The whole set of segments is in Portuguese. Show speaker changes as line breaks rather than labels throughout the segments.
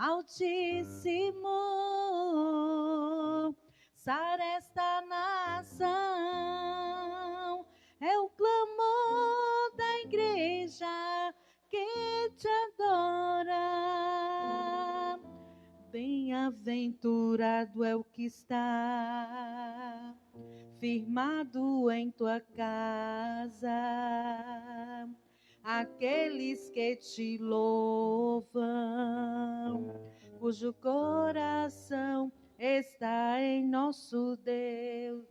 Altíssimo, sara esta nação, é o clamor da igreja que te adora. Bem-aventurado é o que está firmado em tua casa, aqueles que te louvam, cujo coração está em nosso Deus.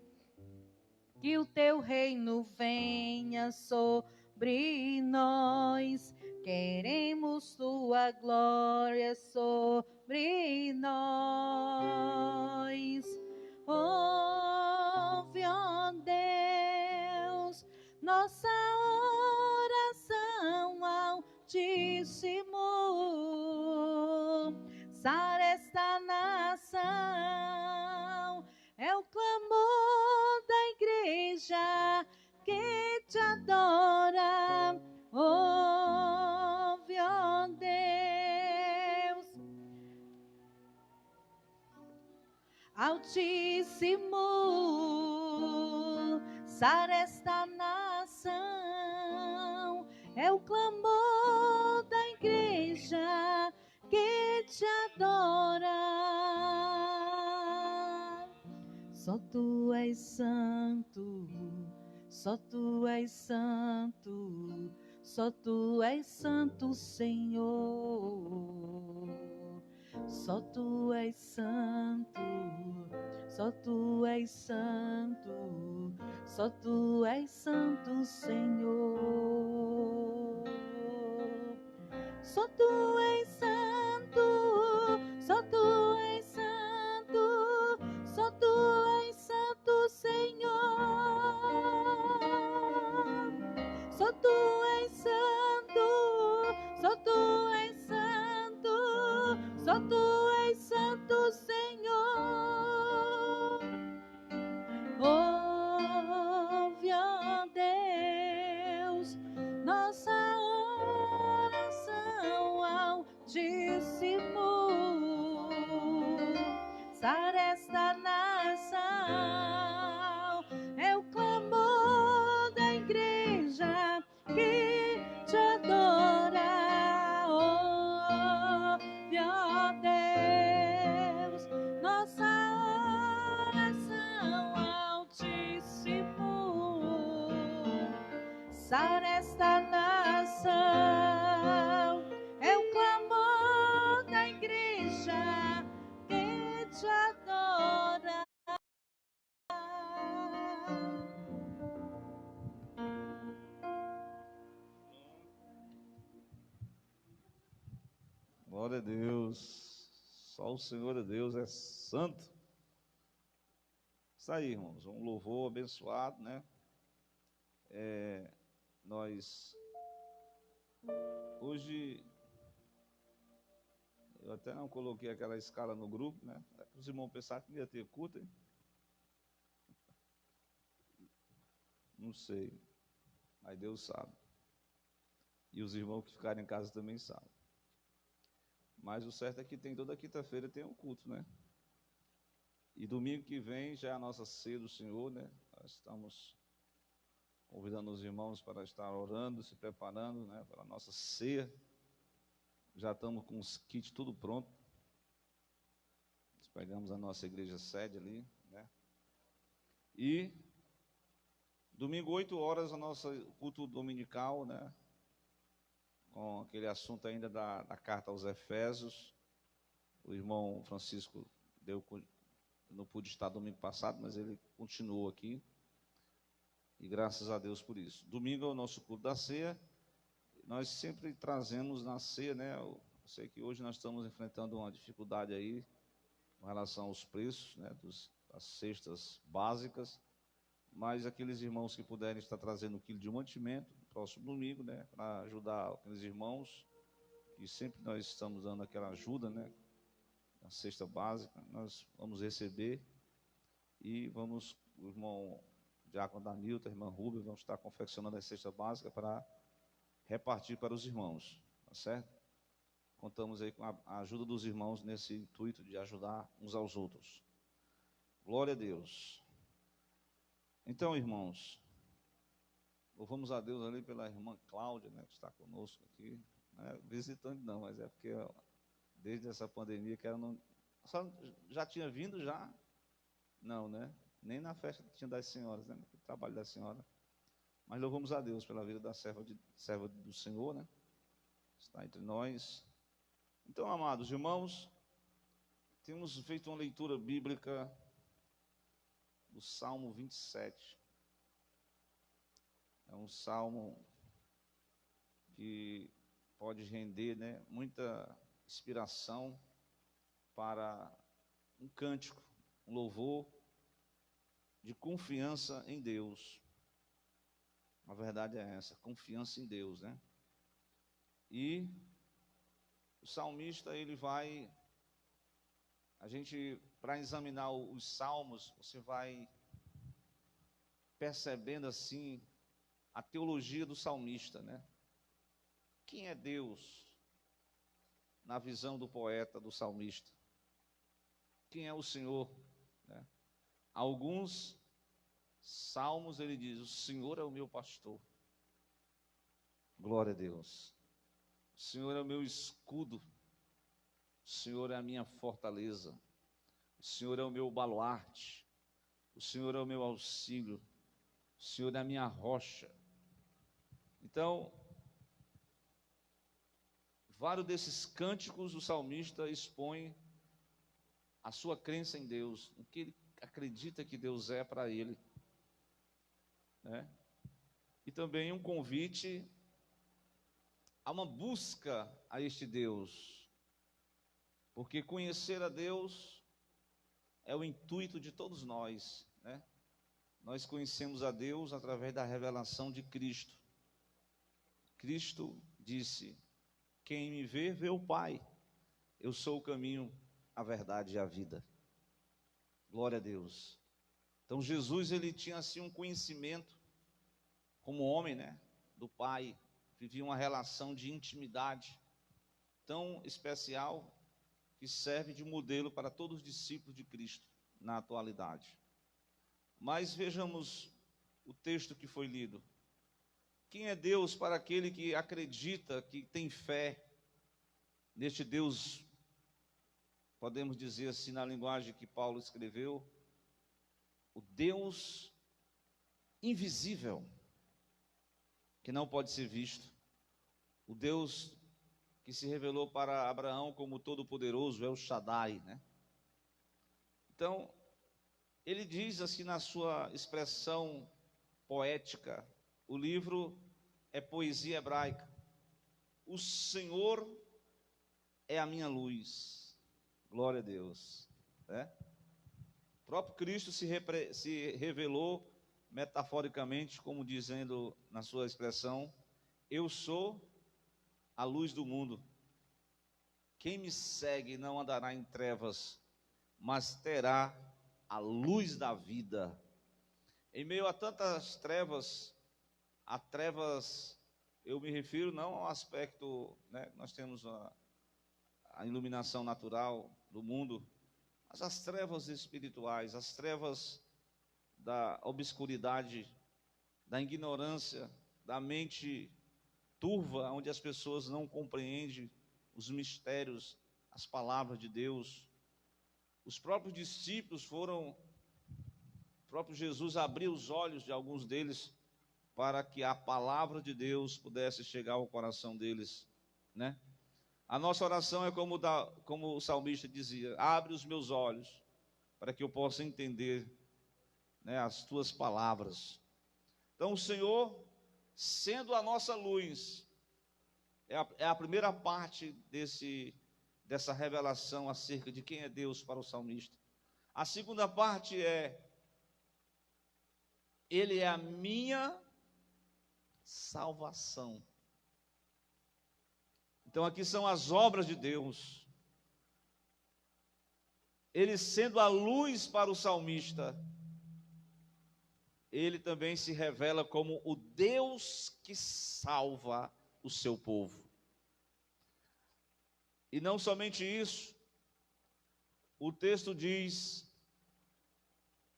Que o teu reino venha sobre nós, queremos tua glória sobre nós. Ouve, ó Deus, nossa oração, Altíssimo, sara esta nação, é o clamor da igreja que te adora. Ouve, ó Deus, Altíssimo, sara esta nação, é o clamor da igreja que te adora. Só tu és santo, só tu és santo, só tu és santo, Senhor. Só tu és santo, só tu és santo, só tu és santo, Senhor. Só tu és santo, só tu és santo, só tu és santo, Senhor. Só tu és santo, só tu és santo, só tu és santo, Senhor. Ouve, ó Deus, nossa oração, Altíssimo, sara esta nação, é o clamor da igreja que te adora. Ouve, ó Deus, nossa oração, Altíssimo, sara esta nação, é o clamor da igreja que te adora.
Glória a Deus. Só o Senhor é Deus, é santo. Isso aí, irmãos, um louvor abençoado, né? Nós, hoje, eu até não coloquei aquela escala no grupo, né? Os irmãos pensaram que ia ter culto, hein? Não sei, mas Deus sabe. E os irmãos que ficaram em casa também sabem. Mas o certo é que tem toda quinta-feira tem um culto, né? E domingo que vem já é a nossa ceia do Senhor, né? Nós estamos convidando os irmãos para estar orando, se preparando, né, para a nossa ceia. Já estamos com os kits tudo pronto. Nós pegamos a nossa igreja sede ali, né? E domingo, 8 horas, o nosso culto dominical, né? Com aquele assunto ainda da carta aos Efésios. O irmão Francisco não pude estar domingo passado, mas ele continuou aqui. E graças a Deus por isso. Domingo é o nosso culto da ceia. Nós sempre trazemos na ceia, né? Eu sei que hoje nós estamos enfrentando uma dificuldade aí com relação aos preços, né? Das cestas básicas. Mas aqueles irmãos que puderem estar trazendo um quilo de mantimento, no próximo domingo, né? Para ajudar aqueles irmãos, que sempre nós estamos dando aquela ajuda, né? Na cesta básica, nós vamos receber e vamos, o irmão Diácono Danilton, a irmã Rubem, vamos estar confeccionando a cesta básica para repartir para os irmãos, tá certo? contamos aí com a ajuda dos irmãos nesse intuito de ajudar uns aos outros. Glória a Deus. Então, irmãos, louvamos a Deus ali pela irmã Cláudia, né, que está conosco aqui. Não é visitante não, mas é porque desde essa pandemia que ela não... Já tinha vindo já? Não, né? Nem na festa que tinha das senhoras, né? No trabalho da senhora. Mas louvamos a Deus pela vida da serva do Senhor, né? Está entre nós. Então, amados irmãos, temos feito uma leitura bíblica do Salmo 27. É um salmo que pode render, né, muita inspiração para um cântico, um louvor de confiança em Deus. A verdade é essa, confiança em Deus, né? E o salmista, ele vai, para examinar os salmos, você vai percebendo assim a teologia do salmista, né? Quem é Deus na visão do poeta, do salmista? Quem é o Senhor, né? Alguns salmos ele diz: o Senhor é o meu pastor. Glória a Deus. O Senhor é o meu escudo. O Senhor é a minha fortaleza. O Senhor é o meu baluarte. O Senhor é o meu auxílio. O Senhor é a minha rocha. Então, vários desses cânticos o salmista expõe a sua crença em Deus, o que ele acredita que Deus é para ele, né? E também um convite a uma busca a este Deus, porque conhecer a Deus é o intuito de todos nós, né? Nós conhecemos a Deus através da revelação de Cristo. Cristo disse: quem me vê, vê o Pai. Eu sou o caminho, a verdade e a vida. Glória a Deus. Então Jesus, ele tinha assim um conhecimento como homem, né, do Pai. Vivia uma relação de intimidade tão especial que serve de modelo para todos os discípulos de Cristo na atualidade. Mas vejamos o texto que foi lido. Quem é Deus para aquele que acredita, que tem fé neste Deus, podemos dizer assim na linguagem que Paulo escreveu, o Deus invisível, que não pode ser visto, o Deus que se revelou para Abraão como Todo-Poderoso, El Shaddai, né? Então, ele diz assim na sua expressão poética, o livro é poesia hebraica: o Senhor é a minha luz. Glória a Deus, né? O próprio Cristo se revelou metaforicamente, como dizendo na sua expressão: eu sou a luz do mundo. Quem me segue não andará em trevas, mas terá a luz da vida. Em meio a tantas trevas, a trevas, eu me refiro não ao aspecto, né, nós temos a iluminação natural do mundo, mas as trevas espirituais, as trevas da obscuridade, da ignorância, da mente turva, onde as pessoas não compreendem os mistérios, as palavras de Deus. Os próprios discípulos o próprio Jesus abriu os olhos de alguns deles para que a palavra de Deus pudesse chegar ao coração deles, né? A nossa oração é como o salmista dizia: abre os meus olhos para que eu possa entender, né, as tuas palavras. Então o Senhor, sendo a nossa luz, é a primeira parte dessa revelação acerca de quem é Deus para o salmista. A segunda parte é: Ele é a minha salvação. Então aqui são as obras de Deus. Ele sendo a luz para o salmista, ele também se revela como o Deus que salva o seu povo. E não somente isso, o texto diz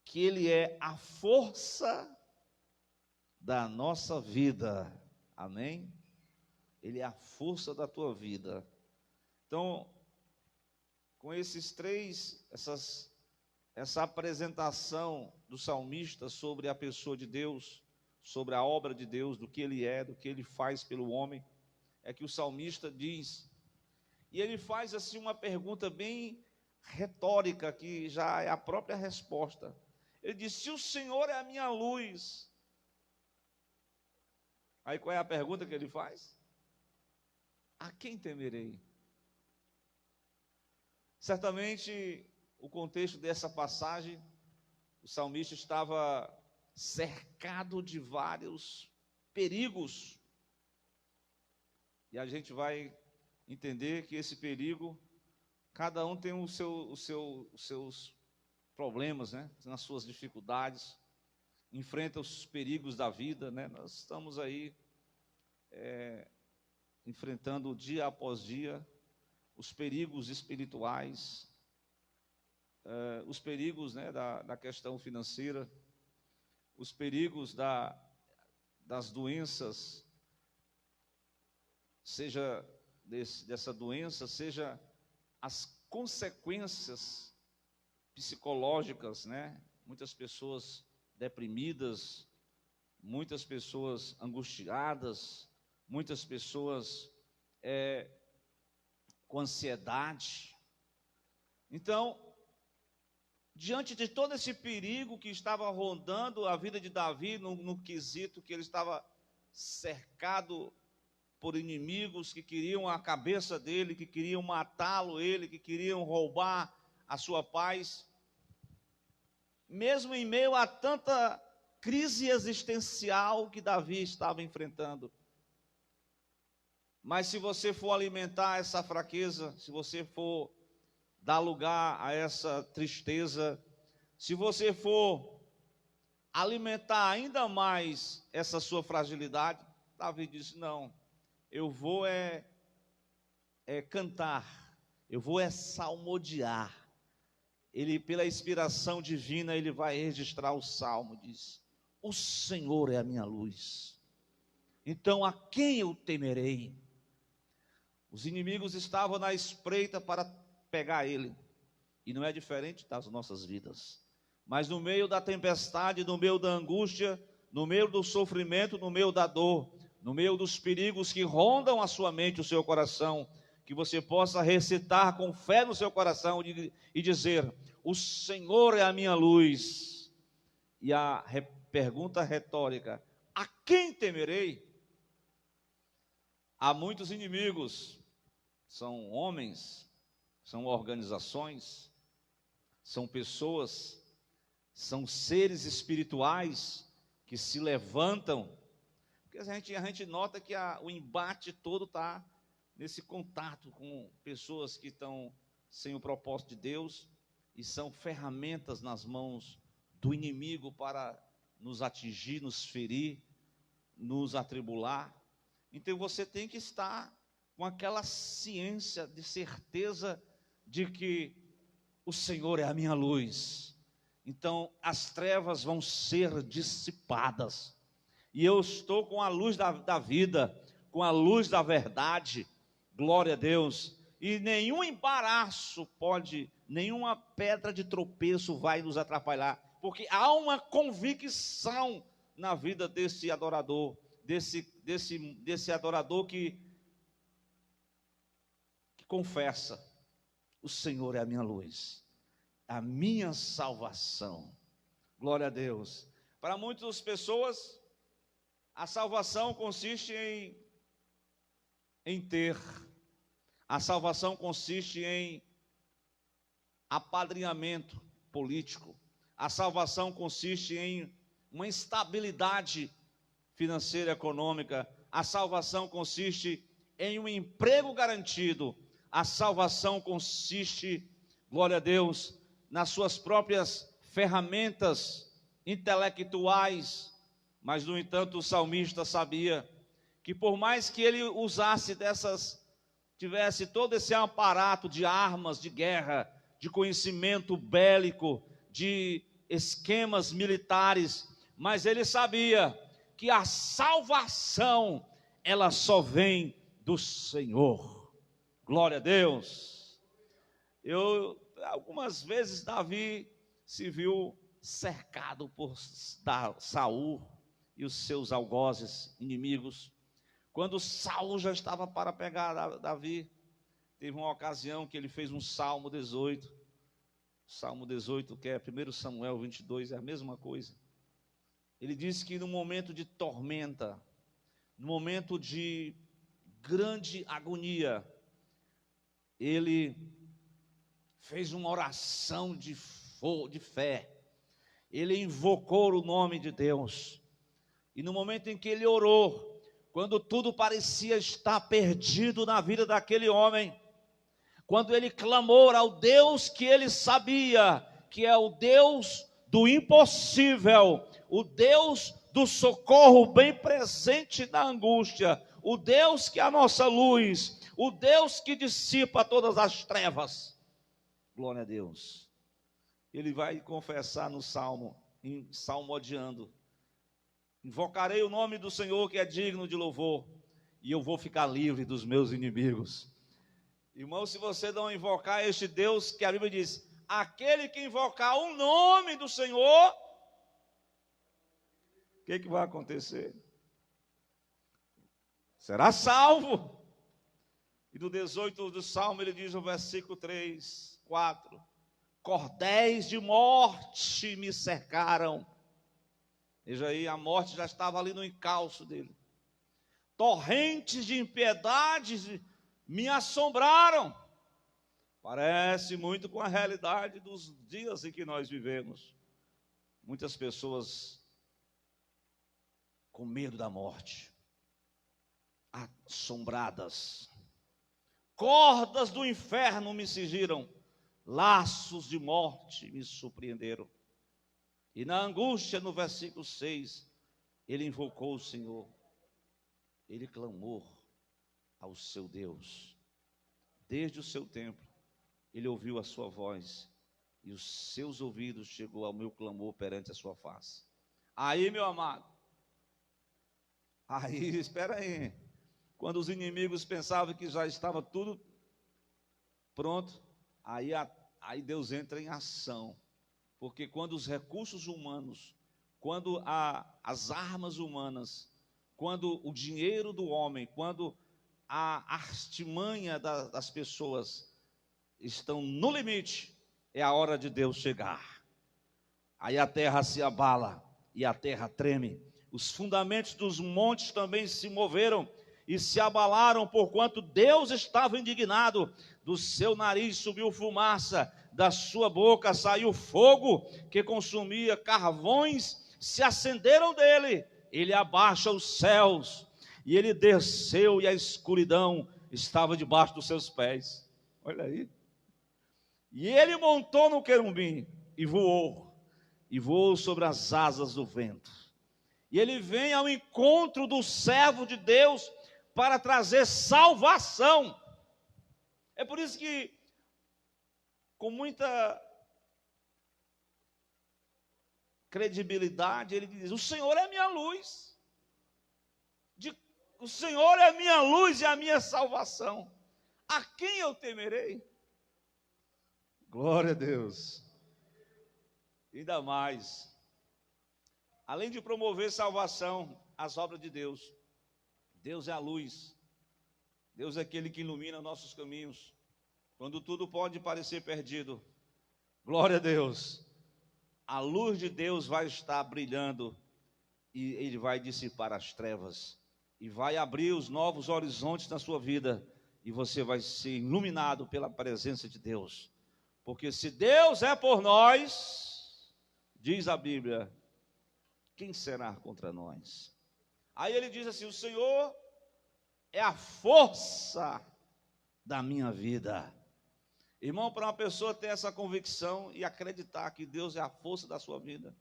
que Ele é a força da nossa vida. Amém? Ele é a força da tua vida. Então, com essa apresentação do salmista sobre a pessoa de Deus, sobre a obra de Deus, do que Ele é, do que Ele faz pelo homem, é que o salmista diz, e ele faz assim uma pergunta bem retórica, que já é a própria resposta. Ele diz: se o Senhor é a minha luz, aí qual é a pergunta que ele faz? A quem temerei? Certamente, o contexto dessa passagem, o salmista estava cercado de vários perigos, e a gente vai entender que esse perigo, cada um tem os seus problemas, né? Nas suas dificuldades, enfrenta os perigos da vida, né? Nós estamos aí enfrentando dia após dia os perigos espirituais, os perigos, né, da questão financeira, os perigos das doenças, seja dessa doença, seja as consequências psicológicas, né? Muitas pessoas deprimidas, muitas pessoas angustiadas, muitas pessoas com ansiedade. Então, diante de todo esse perigo que estava rondando a vida de Davi, no quesito que ele estava cercado por inimigos que queriam a cabeça dele, que queriam matá-lo, que queriam roubar a sua paz, mesmo em meio a tanta crise existencial que Davi estava enfrentando. Mas se você for alimentar essa fraqueza, se você for dar lugar a essa tristeza, se você for alimentar ainda mais essa sua fragilidade, Davi disse: não, eu vou cantar, eu vou salmodiar. Ele, pela inspiração divina, ele vai registrar o salmo, diz: o Senhor é a minha luz, então a quem eu temerei? Os inimigos estavam na espreita para pegar ele, e não é diferente das nossas vidas. Mas no meio da tempestade, no meio da angústia, no meio do sofrimento, no meio da dor, no meio dos perigos que rondam a sua mente, o seu coração, que você possa recitar com fé no seu coração e dizer: o Senhor é a minha luz. E a pergunta retórica: a quem temerei? Há muitos inimigos, são homens, são organizações, são pessoas, são seres espirituais que se levantam, porque a gente nota que o embate todo está nesse contato com pessoas que estão sem o propósito de Deus, e são ferramentas nas mãos do inimigo para nos atingir, nos ferir, nos atribular. Então você tem que estar com aquela ciência de certeza de que o Senhor é a minha luz. Então as trevas vão ser dissipadas, e eu estou com a luz da vida, com a luz da verdade, glória a Deus, e nenhum embaraço nenhuma pedra de tropeço vai nos atrapalhar, porque há uma convicção na vida desse adorador, desse adorador que confessa: o Senhor é a minha luz, a minha salvação. Glória a Deus. Para muitas pessoas, a salvação consiste em ter, a salvação consiste em apadrinhamento político, a salvação consiste em uma estabilidade financeira, econômica, a salvação consiste em um emprego garantido, a salvação consiste, glória a Deus, nas suas próprias ferramentas intelectuais. Mas, no entanto, o salmista sabia que por mais que ele usasse dessas tivesse todo esse aparato de armas de guerra, de conhecimento bélico, de esquemas militares, mas ele sabia que a salvação, ela só vem do Senhor. Glória a Deus. Algumas vezes Davi se viu cercado por Saul e os seus algozes inimigos. Quando Saul já estava para pegar Davi, teve uma ocasião que ele fez um Salmo 18. Salmo 18, que é 1 Samuel 22, é a mesma coisa. Ele disse que no momento de tormenta, no momento de grande agonia, ele fez uma oração de fé. Ele invocou o nome de Deus. E no momento em que ele orou, quando tudo parecia estar perdido na vida daquele homem, quando ele clamou ao Deus que ele sabia que é o Deus do impossível, o Deus do socorro bem presente na angústia, o Deus que é a nossa luz, o Deus que dissipa todas as trevas. Glória a Deus. Ele vai confessar no Salmo, salmodiando: invocarei o nome do Senhor que é digno de louvor, e eu vou ficar livre dos meus inimigos. Irmão, se você não invocar este Deus, que a Bíblia diz, aquele que invocar o nome do Senhor, o que vai acontecer? Será salvo. E do 18 do Salmo ele diz no versículo 3, 4, cordéis de morte me cercaram. Veja aí, a morte já estava ali no encalço dele. Torrentes de impiedade me assombraram. Parece muito com a realidade dos dias em que nós vivemos. Muitas pessoas com medo da morte, assombradas. Cordas do inferno me cingiram, laços de morte me surpreenderam. E na angústia, no versículo 6, ele invocou o Senhor. Ele clamou ao seu Deus. Desde o seu templo, ele ouviu a sua voz, e os seus ouvidos chegou ao meu clamor perante a sua face. Aí, meu amado, espera aí, quando os inimigos pensavam que já estava tudo pronto, aí Deus entra em ação. Porque quando os recursos humanos, quando as armas humanas, quando o dinheiro do homem, quando a artimanha das pessoas estão no limite, é a hora de Deus chegar. Aí a terra se abala e a terra treme. Os fundamentos dos montes também se moveram e se abalaram, porquanto Deus estava indignado. Do seu nariz subiu fumaça, da sua boca saiu fogo que consumia carvões, se acenderam dele. Ele abaixa os céus e ele desceu, e a escuridão estava debaixo dos seus pés. Olha aí. E ele montou no querubim e voou sobre as asas do vento. E ele vem ao encontro do servo de Deus para trazer salvação. É por isso que, com muita credibilidade, ele diz: o Senhor é a minha luz. O Senhor é a minha luz e a minha salvação. A quem eu temerei? Glória a Deus. Ainda mais, além de promover salvação, as obras de Deus. Deus é a luz. Deus é aquele que ilumina nossos caminhos. Quando tudo pode parecer perdido, glória a Deus, a luz de Deus vai estar brilhando e ele vai dissipar as trevas e vai abrir os novos horizontes na sua vida, e você vai ser iluminado pela presença de Deus. Porque se Deus é por nós, diz a Bíblia, quem será contra nós? Aí ele diz assim: o Senhor é a força da minha vida. Irmão, para uma pessoa ter essa convicção e acreditar que Deus é a força da sua vida,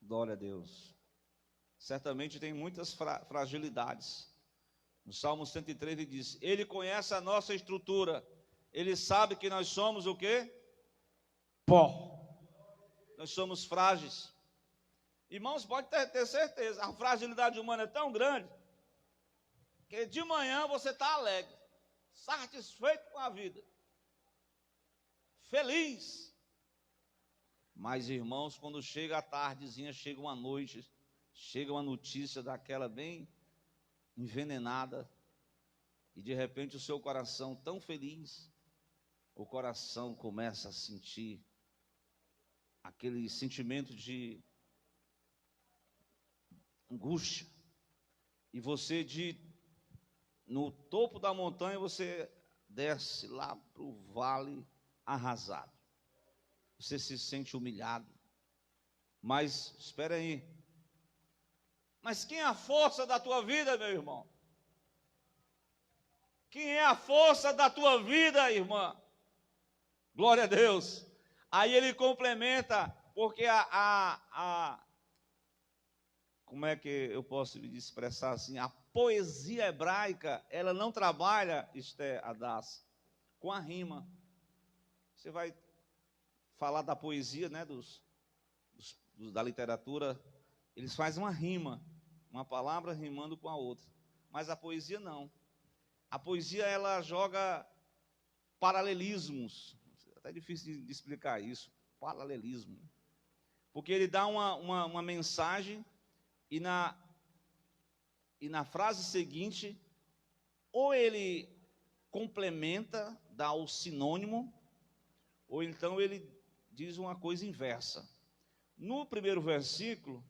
glória a Deus. Certamente tem muitas fragilidades, No Salmo 103 ele diz: Ele conhece a nossa estrutura. Ele sabe que nós somos o quê? Pó. Nós somos frágeis. Irmãos, pode ter certeza, a fragilidade humana é tão grande que de manhã você está alegre, satisfeito com a vida, feliz. Mas, irmãos, quando chega a tardezinha, chega uma noite, chega uma notícia daquela bem envenenada, e de repente o seu coração tão feliz, o coração começa a sentir aquele sentimento de angústia, e você no topo da montanha você desce lá para o vale arrasado, você se sente humilhado, mas espera aí, mas quem é a força da tua vida, meu irmão? Quem é a força da tua vida, irmã? Glória a Deus. Aí ele complementa, porque como é que eu posso me expressar assim? A poesia hebraica, ela não trabalha, Esther Hadas, com a rima. Você vai falar da poesia, né, da literatura, eles fazem uma rima, uma palavra rimando com a outra. Mas a poesia não. A poesia, ela joga paralelismos. É até difícil de explicar isso, paralelismo. Porque ele dá uma mensagem e na frase seguinte, ou ele complementa, dá o sinônimo, ou então ele diz uma coisa inversa. No primeiro versículo,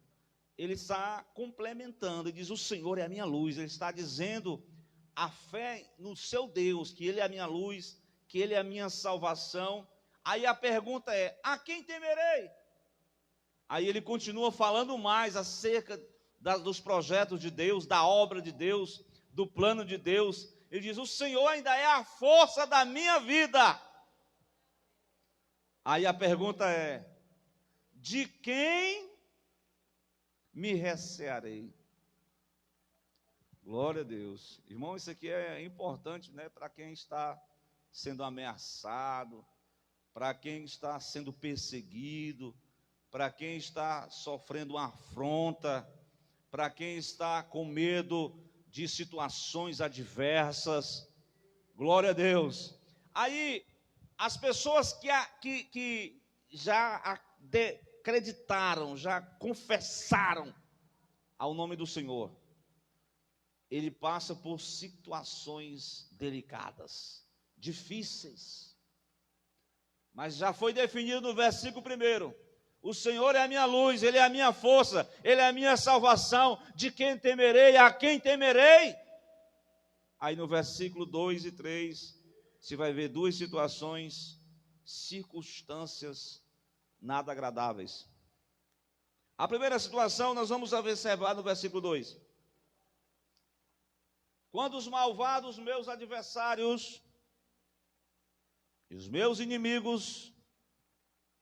ele está complementando, ele diz: o Senhor é a minha luz. Ele está dizendo a fé no seu Deus, que Ele é a minha luz, que Ele é a minha salvação. Aí a pergunta é: a quem temerei? Aí ele continua falando mais acerca dos projetos de Deus, da obra de Deus, do plano de Deus. Ele diz: o Senhor ainda é a força da minha vida. Aí a pergunta é: de quem me recearei? Glória a Deus. Irmão, isso aqui é importante, né, para quem está sendo ameaçado, para quem está sendo perseguido, para quem está sofrendo uma afronta, para quem está com medo de situações adversas. Glória a Deus. Aí, as pessoas que já acreditaram, já confessaram ao nome do Senhor, ele passa por situações delicadas, difíceis. Mas já foi definido no versículo 1. O Senhor é a minha luz, Ele é a minha força, Ele é a minha salvação. De quem temerei? A quem temerei? Aí no versículo 2 e 3, você vai ver duas situações, circunstâncias nada agradáveis. A primeira situação nós vamos observar no versículo 2. Quando os malvados, meus adversários e os meus inimigos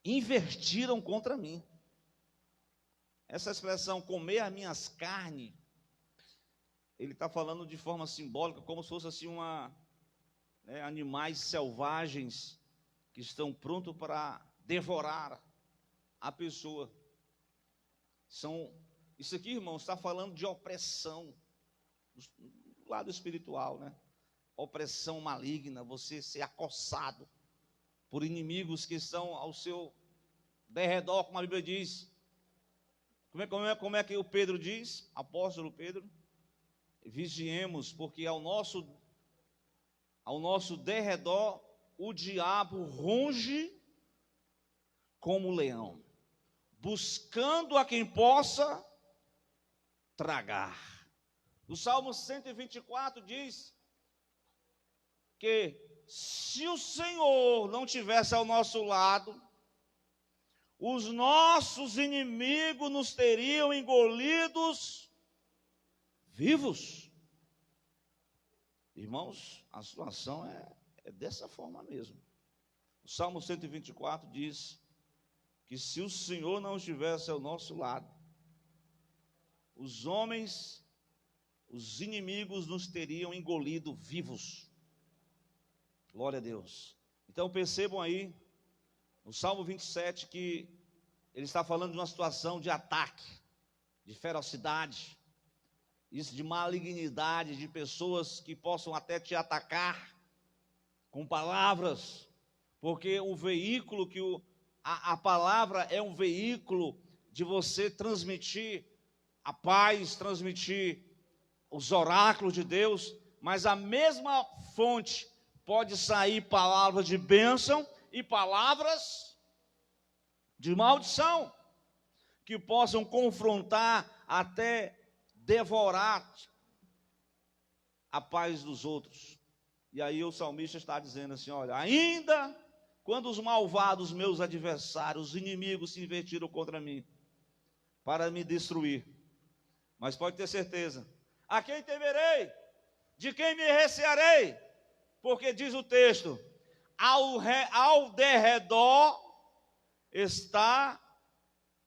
invertiram contra mim. Essa expressão, comer as minhas carnes, ele está falando de forma simbólica, como se fosse assim animais selvagens que estão prontos para devorar a pessoa. Isso aqui, irmãos, está falando de opressão, do lado espiritual, né? Opressão maligna, você ser acossado por inimigos que estão ao seu derredor, como a Bíblia diz. Como é que o Pedro diz? Apóstolo Pedro: vigiemos, porque ao nosso derredor o diabo runge como leão, buscando a quem possa tragar. O Salmo 124 diz que se o Senhor não tivesse ao nosso lado, os nossos inimigos nos teriam engolidos vivos. Irmãos, a situação é dessa forma mesmo. O Salmo 124 diz que se o Senhor não estivesse ao nosso lado, os homens, os inimigos nos teriam engolido vivos. Glória a Deus. Então percebam aí, no Salmo 27, que ele está falando de uma situação de ataque, de ferocidade, isso, de malignidade, de pessoas que possam até te atacar com palavras, porque o veículo que a palavra é um veículo de você transmitir a paz, transmitir os oráculos de Deus, mas a mesma fonte pode sair palavras de bênção e palavras de maldição, que possam confrontar, até devorar a paz dos outros. E aí o salmista está dizendo assim, olha, ainda quando os malvados, meus adversários, os inimigos se invertiram contra mim, para me destruir, mas pode ter certeza, a quem temerei? De quem me recearei? Porque diz o texto, ao derredor está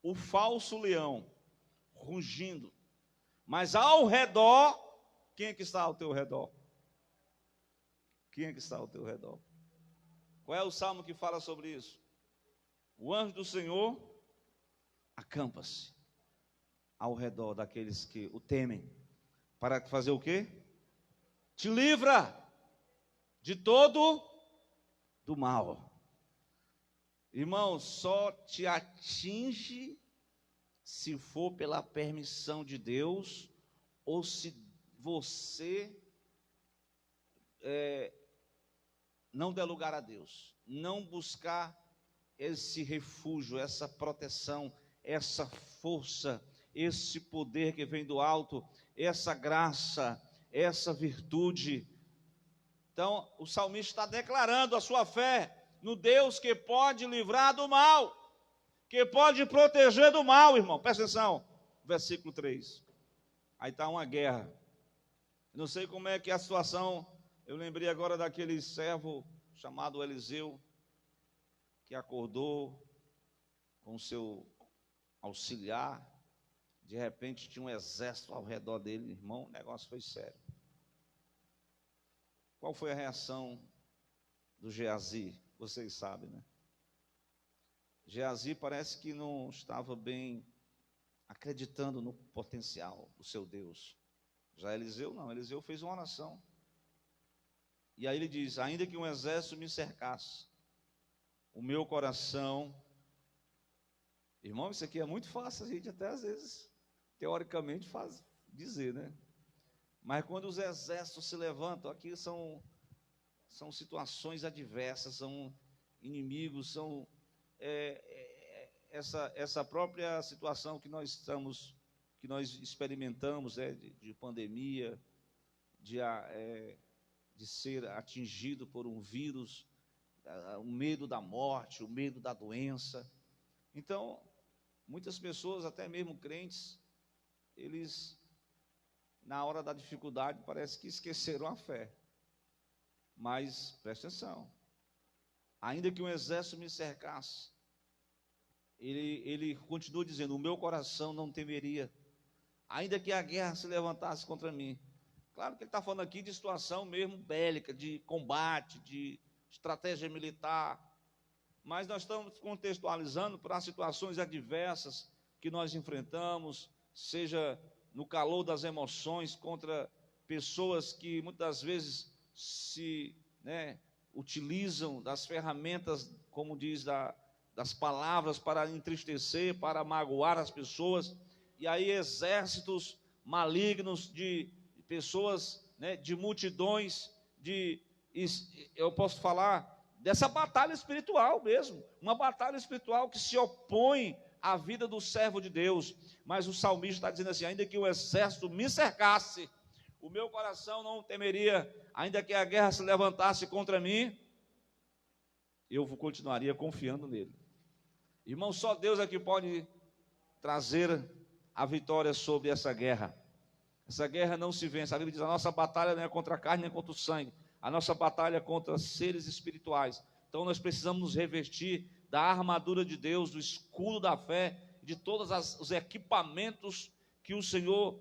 o falso leão, rugindo, mas ao redor, quem é que está ao teu redor? Quem é que está ao teu redor? Qual é o salmo que fala sobre isso? O anjo do Senhor acampa-se ao redor daqueles que o temem, para fazer o quê? Te livra de todo do mal. Irmão, só te atinge se for pela permissão de Deus, ou se você não der lugar a Deus, não buscar esse refúgio, essa proteção, essa força, esse poder que vem do alto, essa graça, essa virtude. Então, o salmista está declarando a sua fé no Deus que pode livrar do mal, que pode proteger do mal, irmão. Presta atenção, versículo 3. Aí está uma guerra. Não sei como é que é a situação. Eu lembrei agora daquele servo chamado Eliseu, que acordou com o seu auxiliar. De repente tinha um exército ao redor dele, irmão, o negócio foi sério. Qual foi a reação do Geazi? Vocês sabem, né? Geazi parece que não estava bem acreditando no potencial do seu Deus. Já Eliseu não, Eliseu fez uma oração. E aí ele diz, ainda que um exército me cercasse, o meu coração... Irmão, isso aqui é muito fácil a gente até às vezes, teoricamente, dizer, né? Mas quando os exércitos se levantam, aqui são situações adversas, são inimigos, são essa própria situação que nós experimentamos, de pandemia, de ser atingido por um vírus, o medo da morte, o medo da doença. Então, muitas pessoas, até mesmo crentes, eles, na hora da dificuldade, parece que esqueceram a fé. Mas, presta atenção, ainda que um exército me cercasse, ele continua dizendo, o meu coração não temeria, ainda que a guerra se levantasse contra mim. Claro que ele está falando aqui de situação mesmo bélica, de combate, de estratégia militar, mas nós estamos contextualizando para situações adversas que nós enfrentamos, seja no calor das emoções, contra pessoas que muitas vezes utilizam das ferramentas, como diz, das palavras para entristecer, para magoar as pessoas, e aí exércitos malignos de pessoas, de multidões, eu posso falar dessa batalha espiritual mesmo, uma batalha espiritual que se opõe à vida do servo de Deus. Mas o salmista está dizendo assim, ainda que o exército me cercasse, o meu coração não temeria, ainda que a guerra se levantasse contra mim, eu continuaria confiando nele. Irmão, só Deus é que pode trazer a vitória sobre essa guerra. Essa guerra não se vence. A Bíblia diz, a nossa batalha não é contra a carne nem contra o sangue, a nossa batalha é contra seres espirituais. Então nós precisamos nos revestir da armadura de Deus, do escudo da fé, de todos os equipamentos que o Senhor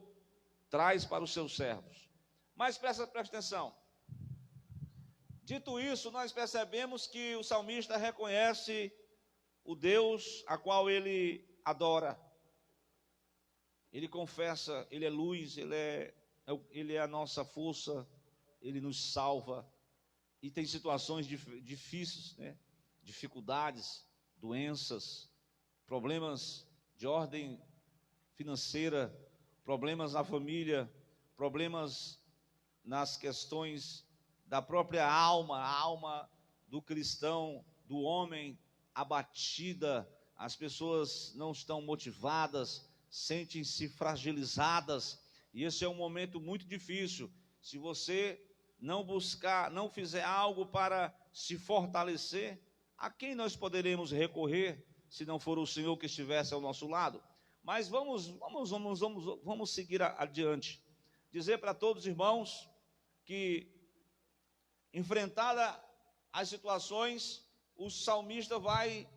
traz para os seus servos. Mas presta atenção. Dito isso, nós percebemos que o salmista reconhece o Deus a qual ele adora. Ele confessa, ele é luz, ele é a nossa força, ele nos salva. E tem situações difíceis, né? Dificuldades, doenças, problemas de ordem financeira, problemas na família, problemas nas questões da própria alma, a alma do cristão, do homem abatida, as pessoas não estão motivadas, sentem-se fragilizadas, e esse é um momento muito difícil. Se você não buscar, não fizer algo para se fortalecer, a quem nós poderemos recorrer, se não for o Senhor que estivesse ao nosso lado? Mas vamos seguir adiante. Dizer para todos os irmãos que, enfrentada as situações, o salmista vai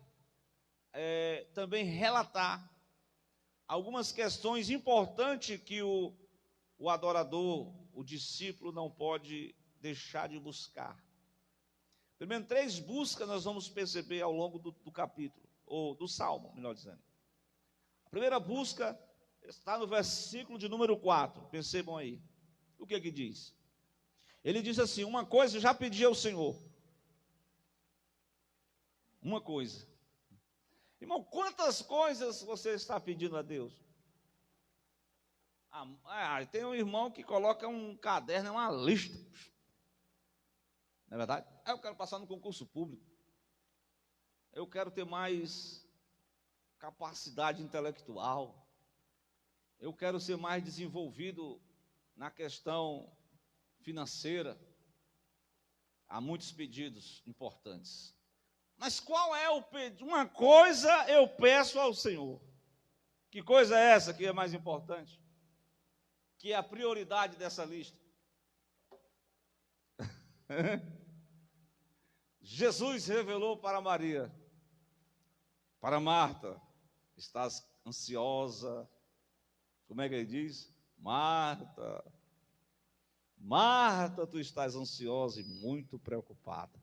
também relatar algumas questões importantes que o adorador, o discípulo, não pode deixar de buscar. Primeiro, 3 buscas nós vamos perceber ao longo do capítulo, ou do salmo, melhor dizendo. A primeira busca está no versículo de número 4, percebam aí. O que diz? Ele diz assim: uma coisa eu já pedi ao Senhor. Uma coisa. Irmão, quantas coisas você está pedindo a Deus? Tem um irmão que coloca um caderno, uma lista. Não é verdade? Eu quero passar no concurso público. Eu quero ter mais capacidade intelectual. Eu quero ser mais desenvolvido na questão financeira. Há muitos pedidos importantes. Mas qual é o pedido? Uma coisa eu peço ao Senhor. Que coisa é essa que é mais importante? Que é a prioridade dessa lista? Jesus revelou para Maria, para Marta: estás ansiosa. Como é que ele diz? Marta, Marta, tu estás ansiosa e muito preocupada.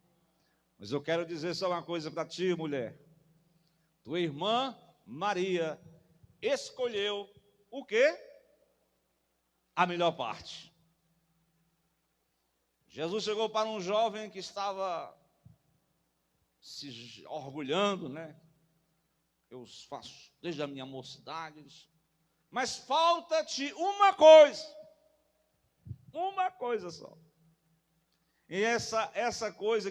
Mas eu quero dizer só uma coisa para ti, mulher. Tua irmã Maria escolheu o quê? A melhor parte. Jesus chegou para um jovem que estava se orgulhando, né? Eu faço desde a minha mocidade. Mas falta-te uma coisa só. E essa coisa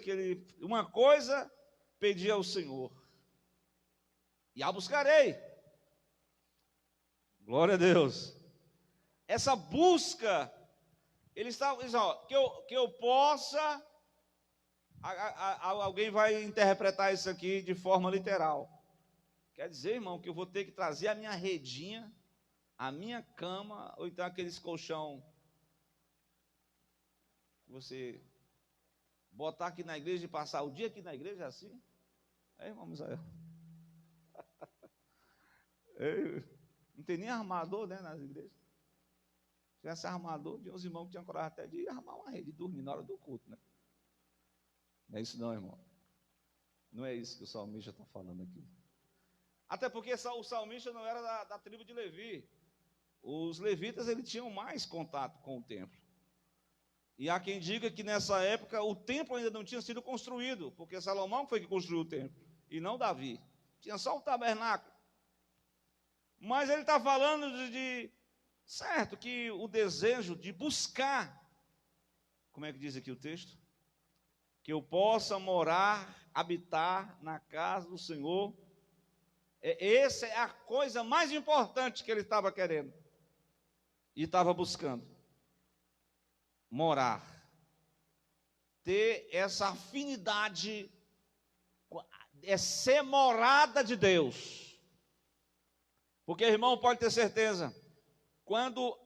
uma coisa pedi ao Senhor, e a buscarei. Glória a Deus. Essa busca, ele está dizendo, que eu possa, alguém vai interpretar isso aqui de forma literal. Quer dizer, irmão, que eu vou ter que trazer a minha redinha, a minha cama, ou então aqueles colchão que você botar aqui na igreja e passar o dia aqui na igreja assim? Irmão Misael? Não tem nem armador, né, nas igrejas. Se tivesse armador, tinha uns irmãos que tinham coragem até de armar uma rede e dormir na hora do culto, né? Não é isso não, irmão. Não é isso que o salmista está falando aqui. Até porque o salmista não era da tribo de Levi. Os levitas, eles tinham mais contato com o templo. E há quem diga que nessa época o templo ainda não tinha sido construído, porque Salomão foi que construiu o templo, e não Davi. Tinha só o tabernáculo. Mas ele está falando certo, que o desejo de buscar, como é que diz aqui o texto? Que eu possa habitar na casa do Senhor. Essa é a coisa mais importante que ele estava querendo e estava buscando. Morar, ter essa afinidade, ser morada de Deus. Porque, irmão, pode ter certeza, quando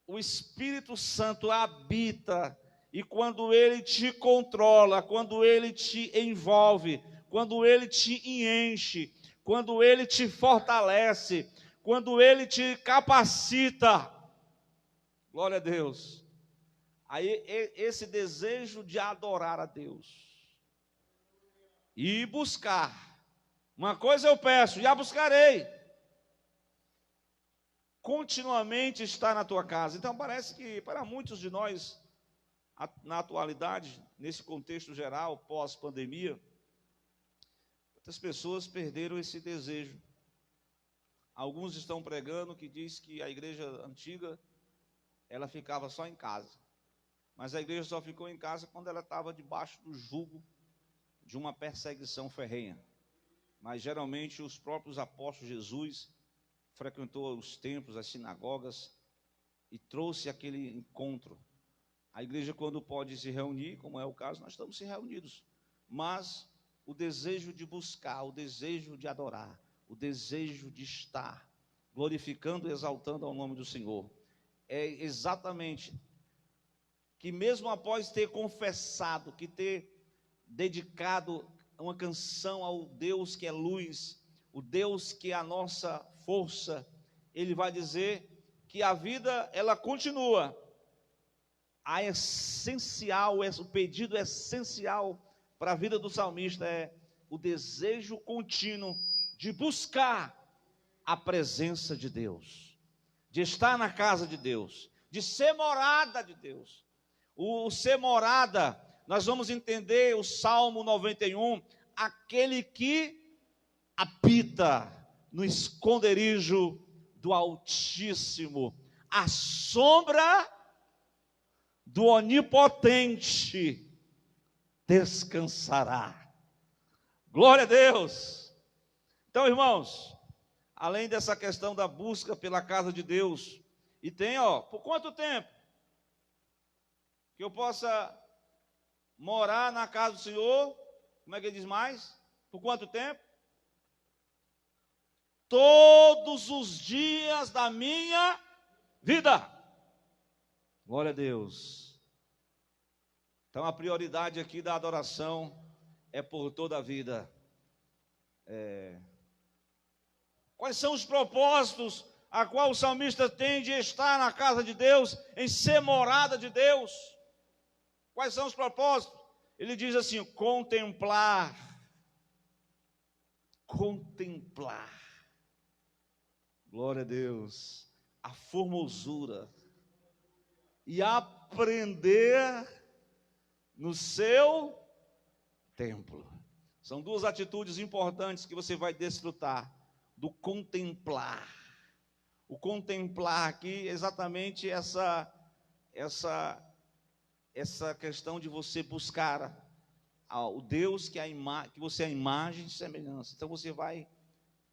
o Espírito Santo habita, e quando ele te controla, quando ele te envolve, quando ele te enche, quando ele te fortalece, quando ele te capacita, Glória a Deus. Aí esse desejo de adorar a Deus e buscar. Uma coisa eu peço, e a buscarei. Continuamente está na tua casa. Então parece que para muitos de nós, na atualidade, nesse contexto geral, pós-pandemia, muitas pessoas perderam esse desejo. Alguns estão pregando que diz que a igreja antiga, ela ficava só em casa. Mas a igreja só ficou em casa quando ela estava debaixo do jugo de uma perseguição ferrenha. Mas geralmente os próprios apóstolos, Jesus frequentou os templos, as sinagogas e trouxe aquele encontro. A igreja, quando pode se reunir, como é o caso, nós estamos se reunidos. Mas o desejo de buscar, o desejo de adorar, o desejo de estar glorificando e exaltando ao nome do Senhor, é exatamente que mesmo após ter confessado, que ter dedicado uma canção ao Deus que é luz, o Deus que é a nossa força, ele vai dizer que a vida, ela continua. A essencial, o pedido essencial para a vida do salmista é o desejo contínuo de buscar a presença de Deus, de estar na casa de Deus, de ser morada de Deus. O ser morada, nós vamos entender o Salmo 91, aquele que habita no esconderijo do Altíssimo, à sombra do Onipotente descansará. Glória a Deus. Então, irmãos, além dessa questão da busca pela casa de Deus, e tem, por quanto tempo que eu possa morar na casa do Senhor? Como é que ele diz mais? Por quanto tempo? Todos os dias da minha vida. Glória a Deus. Então a prioridade aqui da adoração é por toda a vida. Quais são os propósitos a qual o salmista tem de estar na casa de Deus, em ser morada de Deus? Quais são os propósitos? Ele diz assim: contemplar. Glória a Deus. A formosura. E aprender no seu templo. São duas atitudes importantes que você vai desfrutar do contemplar. O contemplar aqui é exatamente essa questão de você buscar o Deus que você é a imagem e semelhança. Então você vai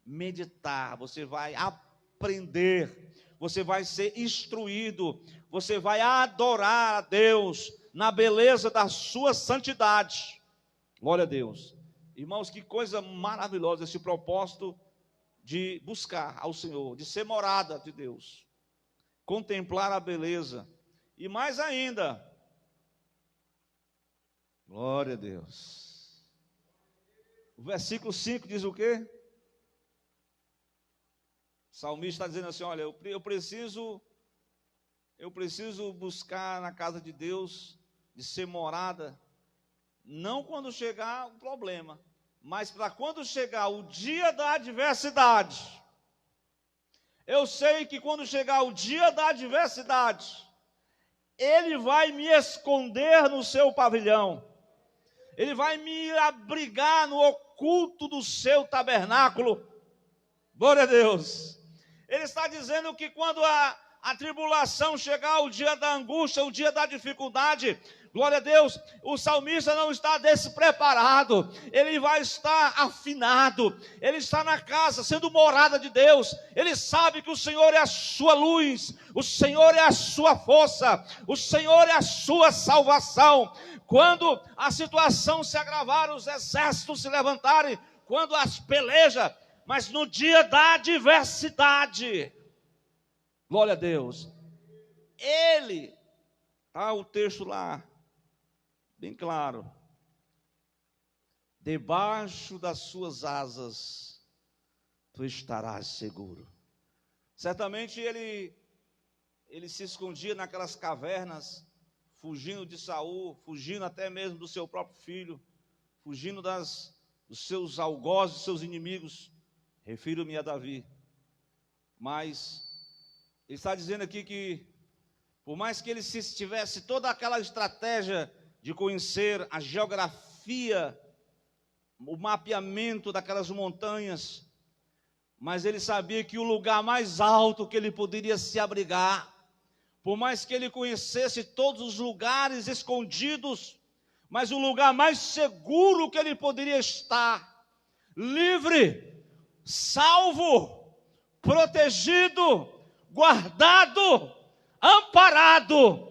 meditar, você vai aprender, você vai ser instruído, você vai adorar a Deus na beleza da sua santidade. Glória a Deus. Irmãos, que coisa maravilhosa esse propósito de buscar ao Senhor, de ser morada de Deus, contemplar a beleza. E mais ainda, glória a Deus. O versículo 5 diz o quê? O salmista está dizendo assim: olha, eu preciso buscar na casa de Deus, de ser morada, não quando chegar o problema, mas para quando chegar o dia da adversidade. Eu sei que quando chegar o dia da adversidade, Ele vai me esconder no seu pavilhão, Ele vai me abrigar no oculto do seu tabernáculo. Glória a Deus. Ele está dizendo que quando a tribulação chegar, o dia da angústia, o dia da dificuldade, glória a Deus, o salmista não está despreparado, ele vai estar afinado, ele está na casa, sendo morada de Deus, ele sabe que o Senhor é a sua luz, o Senhor é a sua força, o Senhor é a sua salvação. Quando a situação se agravar, os exércitos se levantarem, quando as pelejas, mas no dia da adversidade, glória a Deus, Ele, está o texto lá, bem claro, debaixo das suas asas, tu estarás seguro. Certamente Ele ele se escondia naquelas cavernas, fugindo de Saul, fugindo até mesmo do seu próprio filho, fugindo dos seus algozes, dos seus inimigos. Refiro-me a Davi. Mas ele está dizendo aqui que, por mais que ele tivesse toda aquela estratégia de conhecer a geografia, o mapeamento daquelas montanhas, mas ele sabia que o lugar mais alto que ele poderia se abrigar, por mais que ele conhecesse todos os lugares escondidos, mas o lugar mais seguro que ele poderia estar, livre, salvo, protegido, guardado, amparado,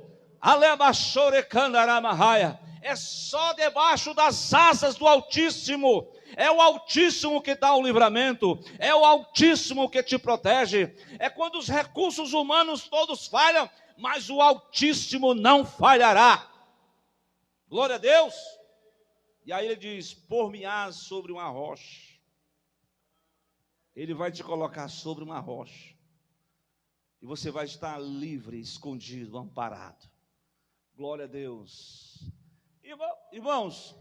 é só debaixo das asas do Altíssimo. É o Altíssimo que dá o livramento, é o Altíssimo que te protege. É quando os recursos humanos todos falham, mas o Altíssimo não falhará. Glória a Deus. E aí ele diz: por-me-ás sobre uma rocha. Ele vai te colocar sobre uma rocha, e você vai estar livre, escondido, amparado. Glória a Deus. Irmãos,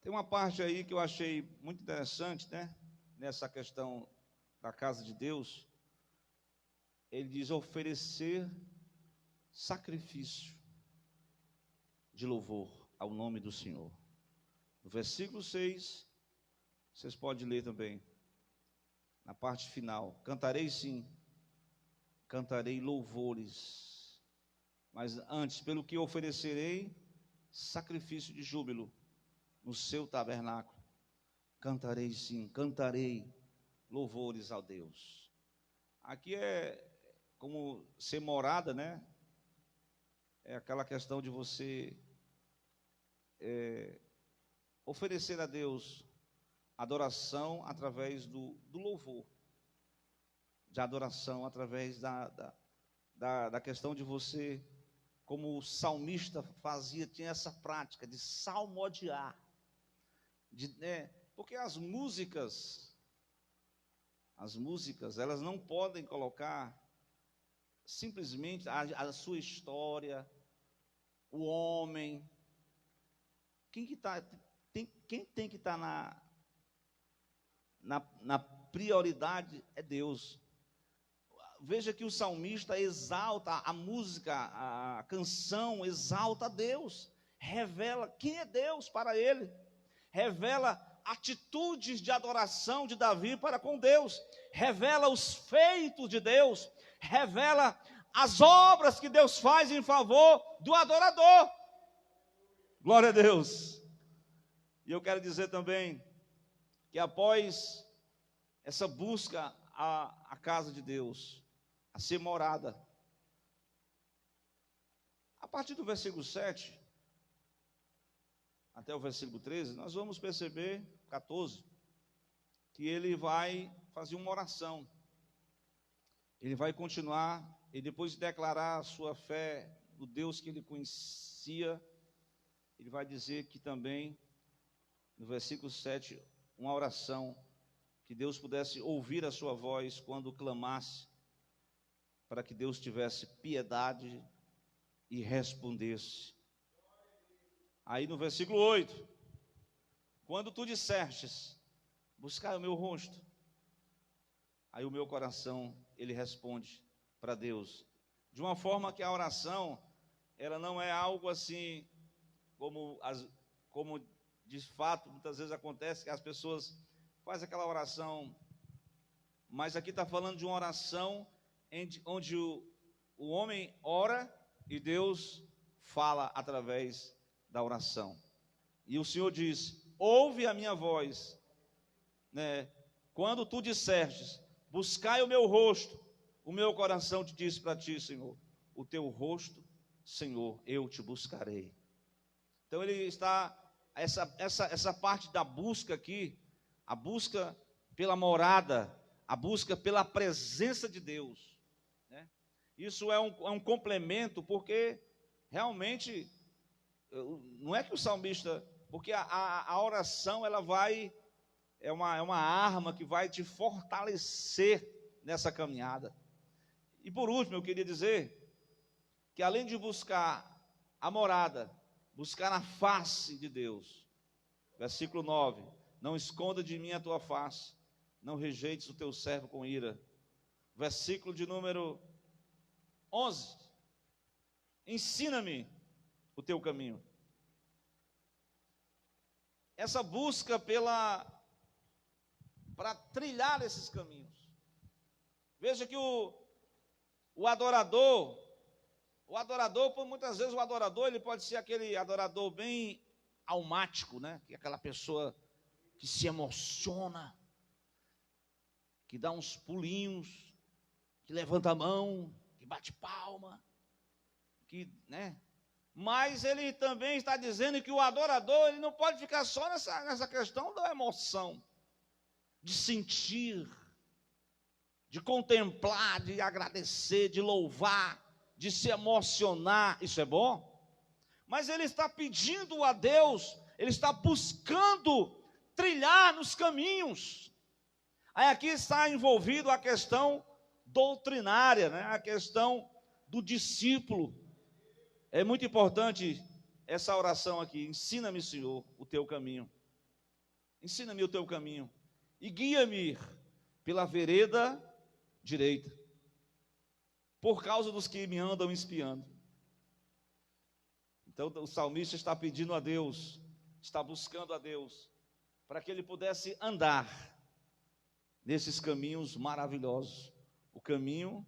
tem uma parte aí que eu achei muito interessante, né? Nessa questão da casa de Deus. Ele diz: oferecer sacrifício de louvor ao nome do Senhor. No versículo 6, vocês podem ler também, na parte final: cantarei sim, cantarei louvores, mas antes, pelo que oferecerei sacrifício de júbilo no seu tabernáculo, cantarei sim, cantarei louvores ao Deus. Aqui é como ser morada, né? É aquela questão de você oferecer a Deus adoração através do louvor, de adoração através da questão de você, como o salmista fazia, tinha essa prática de salmodiar, porque as músicas, elas não podem colocar simplesmente a sua história, o homem. Quem tem que estar na prioridade é Deus. Veja que o salmista exalta a música, a canção exalta a Deus, revela quem é Deus para ele, revela atitudes de adoração de Davi para com Deus, revela os feitos de Deus, revela as obras que Deus faz em favor do adorador. Glória a Deus. E eu quero dizer também que após essa busca à casa de Deus, a ser morada, a partir do versículo 7 até o versículo 13, nós vamos perceber, 14, que ele vai fazer uma oração. Ele vai continuar, e depois de declarar a sua fé no Deus que ele conhecia, ele vai dizer que também, no versículo 7, uma oração, que Deus pudesse ouvir a sua voz quando clamasse, para que Deus tivesse piedade e respondesse. Aí no versículo 8, quando tu dissestes, buscai o meu rosto, aí o meu coração, ele responde para Deus, de uma forma que a oração, ela não é algo assim, como de fato, muitas vezes acontece que as pessoas fazem aquela oração, mas aqui está falando de uma oração onde o homem ora e Deus fala através da oração. E o Senhor diz: ouve a minha voz, né? Quando tu dissestes, buscai o meu rosto, o meu coração te diz para ti, Senhor, o teu rosto, Senhor, eu te buscarei. Então ele está, essa parte da busca aqui, a busca pela morada, a busca pela presença de Deus, né? Isso é um complemento, porque realmente, não é que o salmista, porque a oração, ela é uma arma que vai te fortalecer nessa caminhada. E por último, eu queria dizer que além de buscar a morada, buscar a face de Deus, versículo 9, não esconda de mim a tua face, não rejeites o teu servo com ira. Versículo de número 11, ensina-me o teu caminho. Essa busca para trilhar esses caminhos. Veja que o adorador, muitas vezes o adorador, ele pode ser aquele adorador bem almático, né? Que é aquela pessoa que se emociona, que dá uns pulinhos, que levanta a mão, que bate palma, né? Mas ele também está dizendo que o adorador, ele não pode ficar só nessa questão da emoção, de sentir, de contemplar, de agradecer, de louvar, de se emocionar. Isso é bom? Mas ele está pedindo a Deus, ele está buscando trilhar nos caminhos. Aí aqui está envolvido a questão doutrinária, né? A questão do discípulo. É muito importante essa oração aqui. Ensina-me, Senhor, o teu caminho. Ensina-me o teu caminho. E guia-me pela vereda direita, por causa dos que me andam espiando. Então o salmista está pedindo a Deus, está buscando a Deus, para que ele pudesse andar nesses caminhos maravilhosos. O caminho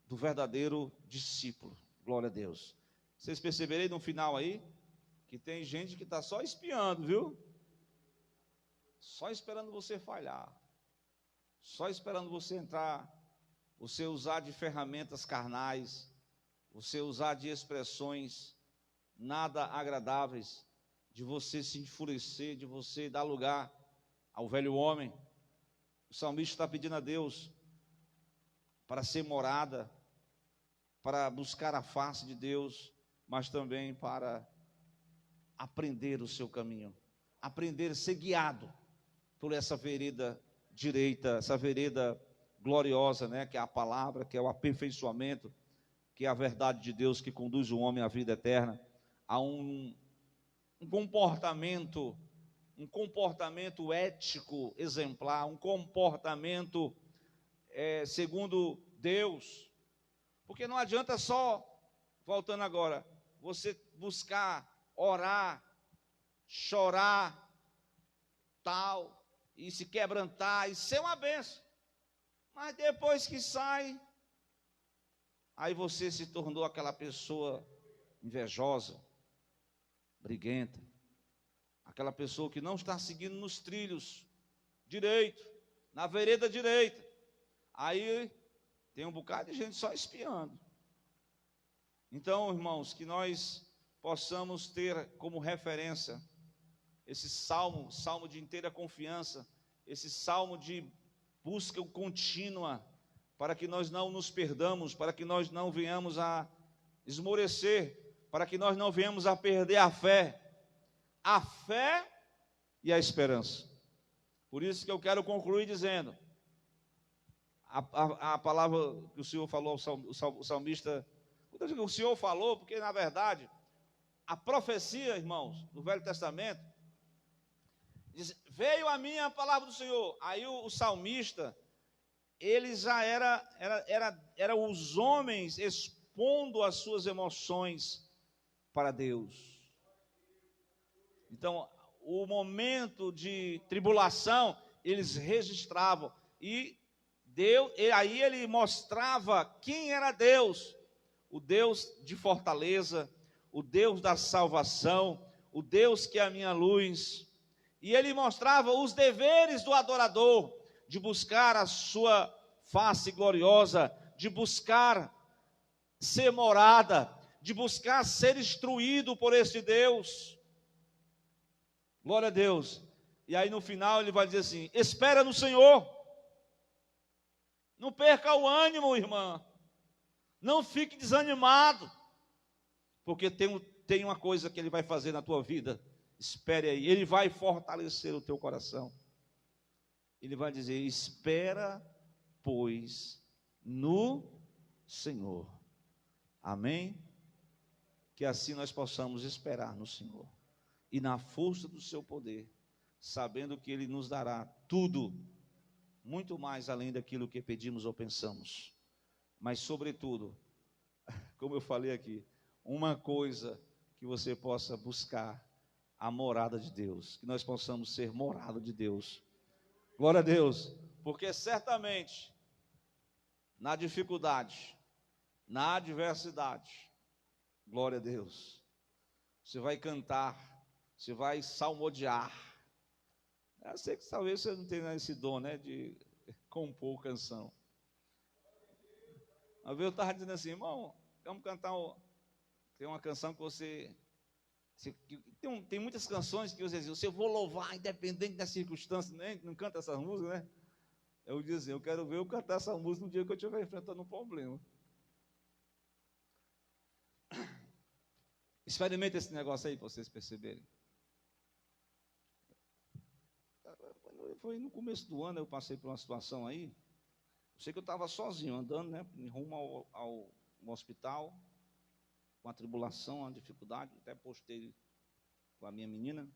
do verdadeiro discípulo. Glória a Deus. Vocês perceberem no final aí, que tem gente que está só espiando, viu? Só esperando você falhar. Só esperando você entrar, você usar de ferramentas carnais, você usar de expressões nada agradáveis, de você se enfurecer, de você dar lugar ao velho homem. O salmista está pedindo a Deus para ser morada, para buscar a face de Deus, mas também para aprender o seu caminho, aprender a ser guiado por essa vereda direita, essa vereda gloriosa, né, que é a palavra, que é o aperfeiçoamento, que é a verdade de Deus que conduz o homem à vida eterna, a um comportamento ético exemplar, um comportamento segundo Deus, porque não adianta só, voltando agora, você buscar, orar, chorar, tal, e se quebrantar, e ser uma bênção, mas depois que sai, aí você se tornou aquela pessoa invejosa, briguenta, aquela pessoa que não está seguindo nos trilhos direito, na vereda direita. Aí tem um bocado de gente só espiando. Então, irmãos, que nós possamos ter como referência esse salmo de inteira confiança, esse salmo de busca contínua, para que nós não nos perdamos, para que nós não venhamos a esmorecer, para que nós não venhamos a perder a fé e a esperança. Por isso que eu quero concluir dizendo, a palavra que o Senhor falou, o salmista, quando eu digo o Senhor falou, porque na verdade, a profecia, irmãos, do Velho Testamento, diz, veio a mim a palavra do Senhor. Aí o salmista, ele já era os homens expondo as suas emoções para Deus. Então, o momento de tribulação, eles registravam, e aí ele mostrava quem era Deus, o Deus de fortaleza, o Deus da salvação, o Deus que é a minha luz, e ele mostrava os deveres do adorador, de buscar a sua face gloriosa, de buscar ser morada, de buscar ser instruído por esse Deus. Glória a Deus. E aí no final ele vai dizer assim, espera no Senhor, não perca o ânimo, irmã, não fique desanimado, porque tem uma coisa que ele vai fazer na tua vida, espere aí, ele vai fortalecer o teu coração, ele vai dizer, espera, pois, no Senhor. Amém? Que assim nós possamos esperar no Senhor e na força do seu poder, sabendo que Ele nos dará tudo, muito mais além daquilo que pedimos ou pensamos, mas sobretudo, como eu falei aqui, uma coisa que você possa buscar, a morada de Deus, que nós possamos ser morada de Deus. Glória a Deus, porque certamente na dificuldade, na adversidade, glória a Deus, você vai cantar, você vai salmodiar. Eu sei que talvez você não tenha esse dom, né, de compor canção. Uma vez eu estava dizendo assim, irmão, vamos cantar, tem uma canção que tem muitas canções que você diz, eu vou louvar independente das circunstâncias, né? Não canta essas músicas, né? Eu dizia, eu quero ver eu cantar essa música no dia que eu estiver enfrentando um problema. Experimente esse negócio aí para vocês perceberem. Foi no começo do ano, eu passei por uma situação aí. Eu sei que eu estava sozinho, andando, né, em rumo ao hospital, com a tribulação, a dificuldade, até postei com a minha menina.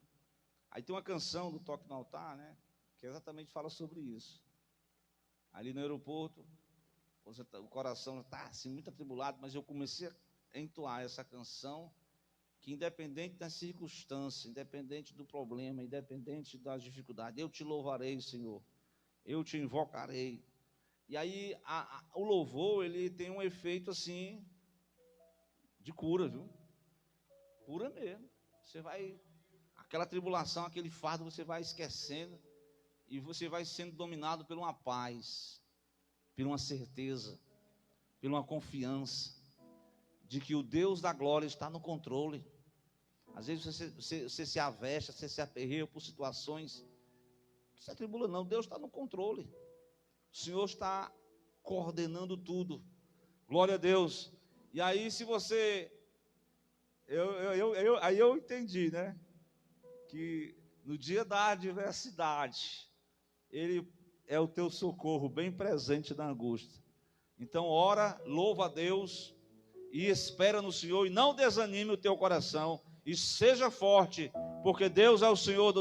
Aí tem uma canção do Toque no Altar, né, que exatamente fala sobre isso. Ali no aeroporto, o coração está assim, muito atribulado, mas eu comecei a entoar essa canção, que independente das circunstâncias, independente do problema, independente das dificuldades, eu te louvarei, Senhor, eu te invocarei. E aí o louvor, ele tem um efeito assim, de cura, viu? Cura mesmo. Você vai, aquela tribulação, aquele fardo, você vai esquecendo, e você vai sendo dominado por uma paz, por uma certeza, por uma confiança, de que o Deus da glória está no controle. Às vezes você se avesta, você se aperreia por situações, não se atribula não, Deus está no controle. O Senhor está coordenando tudo. Glória a Deus. E aí se você, aí eu entendi, né? Que no dia da adversidade, Ele é o teu socorro bem presente na angústia. Então ora, louva a Deus e espera no Senhor, e não desanime o teu coração, e seja forte, porque Deus é o Senhor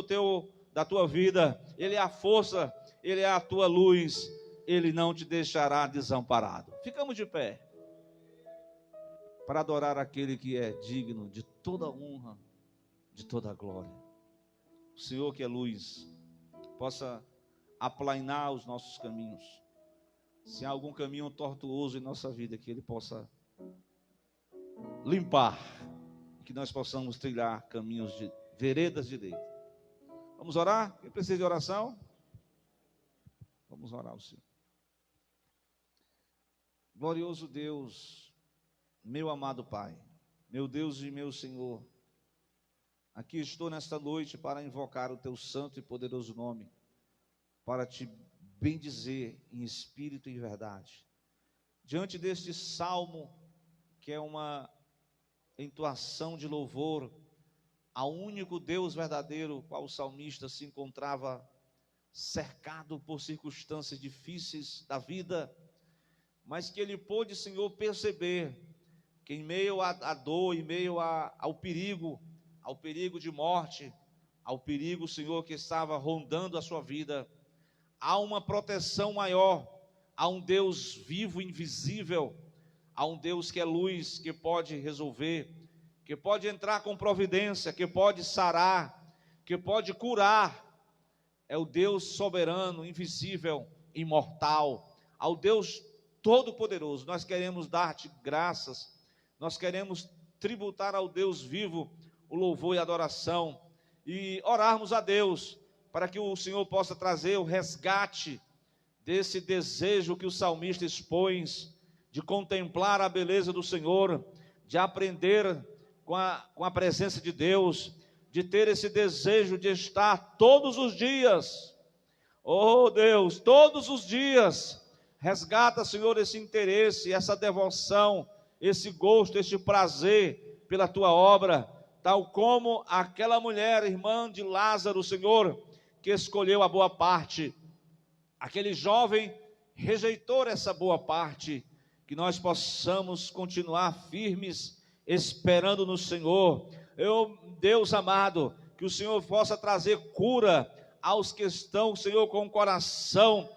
da tua vida, Ele é a força, Ele é a tua luz, Ele não te deixará desamparado. Ficamos de pé, para adorar aquele que é digno de toda honra, de toda glória. O Senhor que é luz, possa aplainar os nossos caminhos. Se há algum caminho tortuoso em nossa vida, que Ele possa limpar, que nós possamos trilhar caminhos de veredas direitas. Vamos orar? Quem precisa de oração? Vamos orar ao Senhor. Glorioso Deus, meu amado Pai, meu Deus e meu Senhor, aqui estou nesta noite para invocar o teu santo e poderoso nome, para te bendizer em espírito e verdade. Diante deste salmo, que é uma entoação de louvor ao único Deus verdadeiro, qual o salmista se encontrava cercado por circunstâncias difíceis da vida, mas que ele pôde, Senhor, perceber que em meio à dor, em meio ao perigo de morte, ao perigo, Senhor, que estava rondando a sua vida, há uma proteção maior, há um Deus vivo, invisível, há um Deus que é luz, que pode resolver, que pode entrar com providência, que pode sarar, que pode curar. É o Deus soberano, invisível, imortal, ao Deus todo-poderoso. Nós queremos dar-te graças, nós queremos tributar ao Deus vivo o louvor e a adoração, e orarmos a Deus, para que o Senhor possa trazer o resgate desse desejo que o salmista expõe, de contemplar a beleza do Senhor, de aprender com a presença de Deus, de ter esse desejo de estar todos os dias, oh Deus, todos os dias. Resgata, Senhor, esse interesse, essa devoção, esse gosto, esse prazer pela tua obra, tal como aquela mulher, irmã de Lázaro, Senhor, que escolheu a boa parte. Aquele jovem rejeitou essa boa parte que nós possamos continuar firmes, esperando no Senhor. Deus amado, que o Senhor possa trazer cura aos que estão, Senhor, com o coração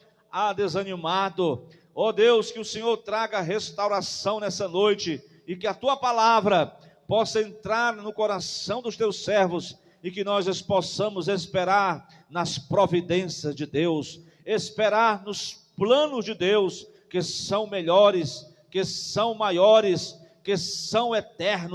desanimado. Ó Deus, que o Senhor traga restauração nessa noite, e que a Tua palavra possa entrar no coração dos Teus servos, e que nós possamos esperar nas providências de Deus, esperar nos planos de Deus, que são melhores, que são maiores, que são eternos.